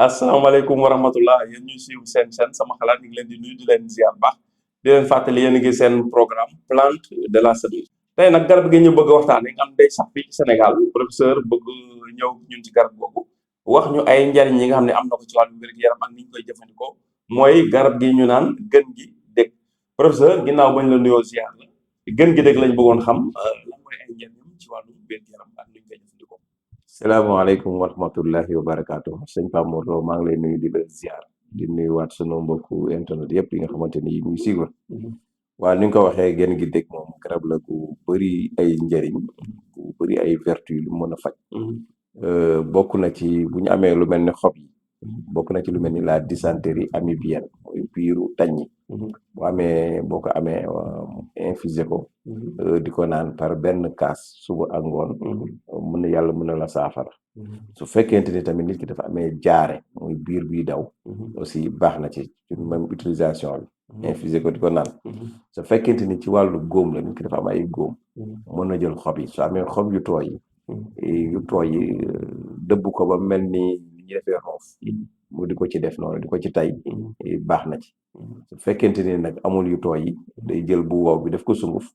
asalaamaaleykum wa rahmatullah yéen ñuy suivre seen sama xalaat ñu ngi leen di nuyu di leen ziar baax di leen fàttali yéen a ngi seen programme plante de la semaine. tey nag garab gi ñu bëgg a waxtaanee nga xam day sax fii ci Sénégal professeur bëgg ñëw ñun ci garab googu wax ñu ay njariñ yi nga xam ne am na ko ci wàllu wér-gu-yaram ak ni ñu koy jëfandikoo mooy garab gi ñu naan gën gi dégg professeur ginnaaw bañ la nuyoo ziar la gën gi dégg lañ bëggoon xam lan mooy ay njariñam ci wàllu wér-gu-yaram ak ni ñu koy jëfandikoo. salaamaaleykum wa rahmatullahi wa barakaatu sëñ Pape Mor Lo maa ngi lay nuyu di la ziar di nuyuwaat sunu mbokku internet yëpp yi nga xamante ni ñu ngi suivre waaw ni nga ko waxee gën gi dégg moom garab la gu bëri ay njëriñ gu bëri ay vertu lu mën a faj bokk na ci bu ñu amee lu mel ni xob yi bokk na ci lu mel ni la dysenterie amibienne mooy biiru taññi boo ko amee infusé ko di ko naan par benn kaas suba ak ngoon yàlla mën na la saafara su fekkente ni tamit nit ki dafa amee jaare muy biir biy daw aussi baax na ci même utilisation bi infusé ko di ko naan su fekkente ni ci wàllu góom la nit ki dafa am ay góom mën na jël xob yi su amee xob yu tooy yi dëbb ko ba mel ni ñu defee roof mu di ko ci def noonu di ko ci tay baax na ci su fekkente ni nag amul yu tooy yi day jël bu wow bi def ko sunguf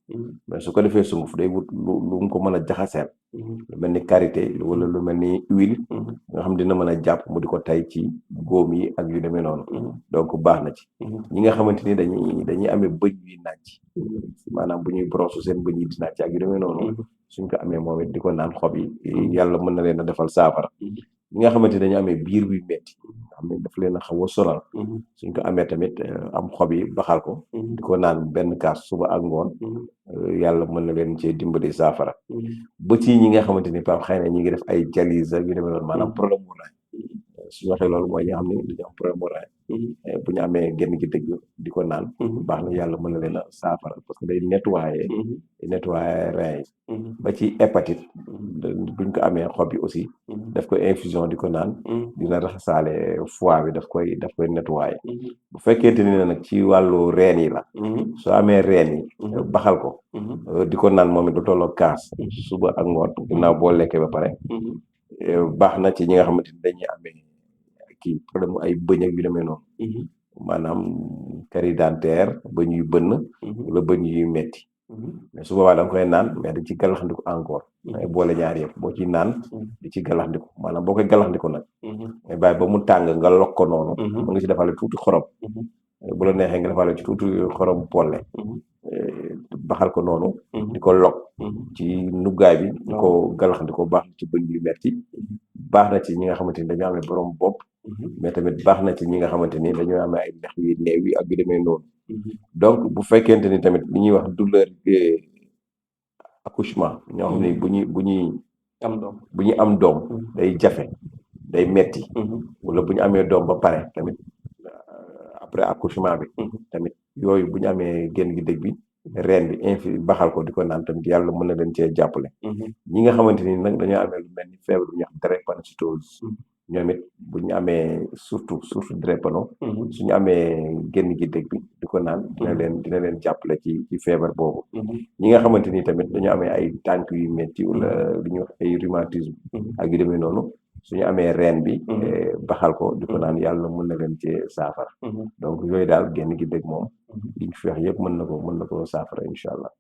mais su ko defee sunguf day wut lu mu ko mën a jaxaseel lu mel ni karité wala lu mel ni huile nga xam dina mën a jàpp mu di ko tay ci góom yi ak yu demee noonu donc baax na ci ñi nga xamante ni dañuy amee bëñ yi nàcc maanaam bu ñuy brosse seen bëñ yi di nàcc ak yu demee noonu suñ ko amee moom it di ko naan xob yi yàlla mën na leen a defal saafara ñi nga xamante ni dañu amee biir buy metti nga xam ne daf leen a xaw a sonal suñ ko amee tamit am xob yi baxal ko di ko naan benn kaas suba ak ngoon yàlla mën na leen cee dimbali saafara ba ci ñi nga xamante ni Pape xëy na ñi ngi def ay dialyse ak yu demee noonu maanaam problème mu rein suñu waxee loolu mooy ñi nga xam ne dañu am problème mu rein bu ñu amee genn gi dëgg di ko naan baax na yàlla mën na leen a saafara parce que day nettoyer rein yi ba ci hépatite buñ ko amee xob yi aussi daf koy infusion di ko naan dina raxasaale foie bi daf koy nettoyer bu fekkente ni nag ci wàllu reen yi la soo amee reen yi baxal ko di ko naan moom it lu tolloo kaas suba ak ngoon ginnaaw boo lekkee ba pare baax na ci ñi nga xamante ni dañuy amee kii problème ay bëñ ak yu demee noonu maanaam carie dentaire bëñ yu bënn wala bëñ yu metti mais su boobaa da nga koy naan mais dañ ci galaxndiku encore ngay boole ñaar yëpp boo ci naan di ci galaxndiku maanaam boo koy galaxndiku nag ngay bàyyi ba mu tàng nga lokk ko noonu mën nga ci defaale tuuti xorom bu la neexee nga defaale ci tuuti xorom polle baxal ko noonu di ko lokk ci nuggaay bi di ko galaxndiko baax na ci bëñ yu metti baax na ci ñi nga xamante ni dañoo amee borom bopp mais tamit baax na ci ñi nga xamante ni dañoo amee ay lex yu néew yi ak yu demee noonu donc bu fekkente ni tamit li ñuy wax douleur accouchement ñoo xam ne bu ñuy am doom day jafe day metti wala bu ñu amee doom ba pare tamit après accouchement bi tamit yooyu bu ñu amee génn gi dëgg bi reen bi baxal ko di ko naan tamit yàlla mën na leen cee jàppale ñi nga xamante ni nag dañoo amee lu mel ni feebar bu ñuy wax drépanocytose ñoom it bu ñu amee surtout drépano suñu amee génn gi dëgg bi di ko naan dina leen jàppale ci feebar boobu ñi nga xamante ni tamit dañoo amee ay tànk yu métti wala lu ñuy wax ay rhumatisme ak yu demee noonu suñu amee reen bi baxal ko di ko naan yàlla mën na leen ci saafara donc yooyu daal génn gi dëgg moom liñ fi wax yëpp mën na ko saafara incha allah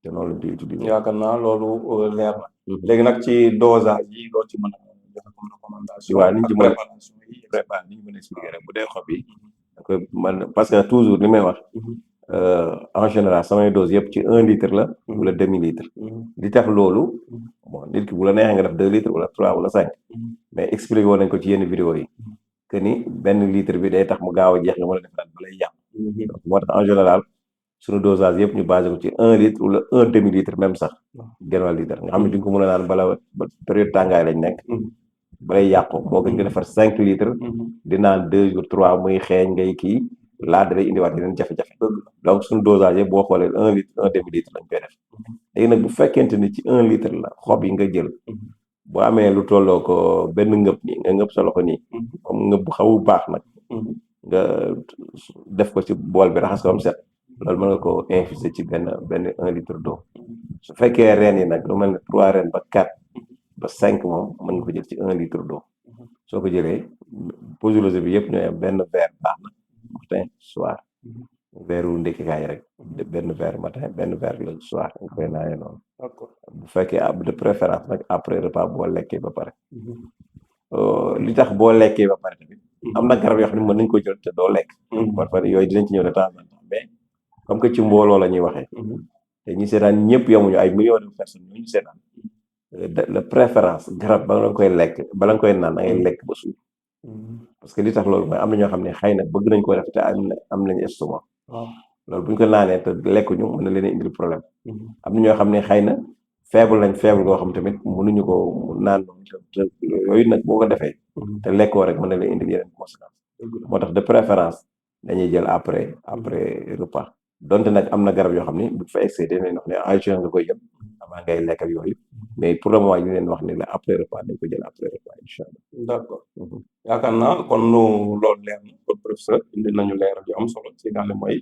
te noonu lañ koy utiliser yaakaar naa loolu leer na léegi nag ci dosage yi loo ci mën a joxe comme recommandation waaw niñ ci mën a préparation yi préparé ni ñu mën a expliquer rek bu dee xob yi man parce que toujours li may wax en général samay dose yëpp ci 1 litre la wala demi litre li tax loolu bon nit ki bu la neexee nga def 2 litres wala 3 wala 5 mais expliqué woon nañ ko ci yenn vidéo yi que ni benn litre bi day tax mu gaaw a jeex nga mën a defaraat ba lay yàq moo tax en général suñu dosage yëpp ñu basé ko ci 1 litre wala 1 demi litre même sax genn wàll litre nga xam ne di nga ko mën a naan bala période tàngaay lañ nekk balay yàqu moo gën nga defar 5 litres di naan 2 jours 3 muy xeeñ ngay kii laa da lay indiwaat yeneen jafe-jafe donc suñu dosage yëpp boo xoolee 1 litre 1 demi litre lañ koy def léegi nag bu fekkente ni ci 1 litre la xob yi nga jël boo amee lu tolloo ko benn ngëb nii nga ngëb sa loxo nii comme ngëb bu xaw baax nag nga def ko ci bool bi raxas ko am set loolu mën nga ko infuser ci benn 1 litre d'eau su fekkee reen yi nag lu mel ne 3 reen ba 4 ba 5 moom mën nga ko jël ci 1 litre d'eau soo ko jëlee posologie bi yëpp ñooy am benn verre baax na matin soir verre wu ndékkikaay rek benn verre matin benn verre le soir nga koy naanee noonu. d'accord. bu fekkee de préférence nag après repas boo lekkee ba pare. li tax boo lekkee ba pare tamit am na garab yoo xam ne mën nañ ko jël te doo lekk. parfois yooyu dinañ ci ñëw de temps en temps mais comme que ci mbooloo la ñuy waxee. te ñi seetaan ñëpp yamuñu ay millions de personnes ñu seetaan de préférence garab bala nga koy lekk bala nga koy naan da ngay lekk ba suur. parce que li tax loolu mooy am na ñoo xam ne xëy na bëgg nañ ko def te am nañu estomac. loolu bu ñu ko naanee te lekkuñu mën na leen indil problème. am na ñoo xam ne xëy na faible goo xam tamit mënuñu ko naan te yooyu nag boo ko defee. te lekkoo rek mën na leen indil yeneen conséquences. moo tax de préférence dañuy jël après repas donte nag am na garab yoo xam ne bu fa excédé dañ wax ne en général nga koy jël avant ngay lekk ak yooyu mais pour le moment ñu leen wax ne la après repas dañ ko jël après repas incha allah. d'accord yaakaar naa kon loolu leer na kon professeur indi nañu leeral yu am solo ci nga xam ne mooy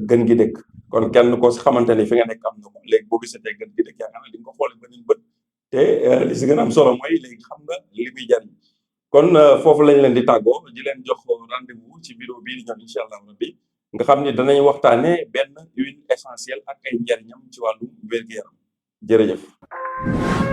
gën gi dëkk kon kenn ko si xamante ni fi nga nekk am na ko léegi boo gisatee gën gi dëkk yaakaar naa di nga ko xoolee beneen bët te li si gën a am solo mooy léegi xam nga li muy jariñ kon foofu lañ leen di tàggoo di leen jox rendez-vous ci vidéo bii di ñëw incha allah rabbi nga xam ni danañ waxtaanee benn huile essentielle ak ay njariñam ci wàllu wér-gu-yaram jërëjëf.